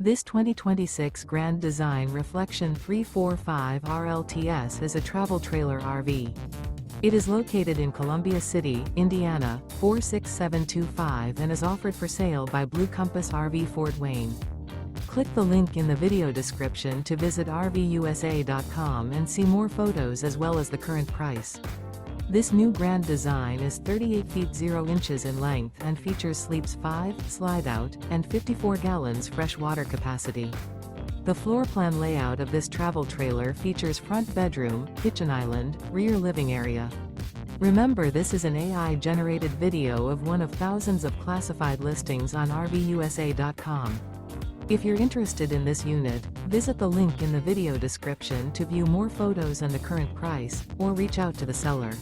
This 2026 Grand Design Reflection 345 RLTS is a travel trailer RV. It is located in Columbia City, Indiana, 46725 and is offered for sale by Blue Compass RV Fort Wayne. Click the link in the video description to visit RVUSA.com and see more photos as well as the current price. This new Grand Design is 38 feet 0 inches in length and features sleeps 5, Slideout, and 54 gallons fresh water capacity. The floor plan layout of this travel trailer features front bedroom, kitchen island, rear living area. Remember, this is an AI-generated video of one of thousands of classified listings on RVUSA.com. If you're interested in this unit, visit the link in the video description to view more photos and the current price, or reach out to the seller.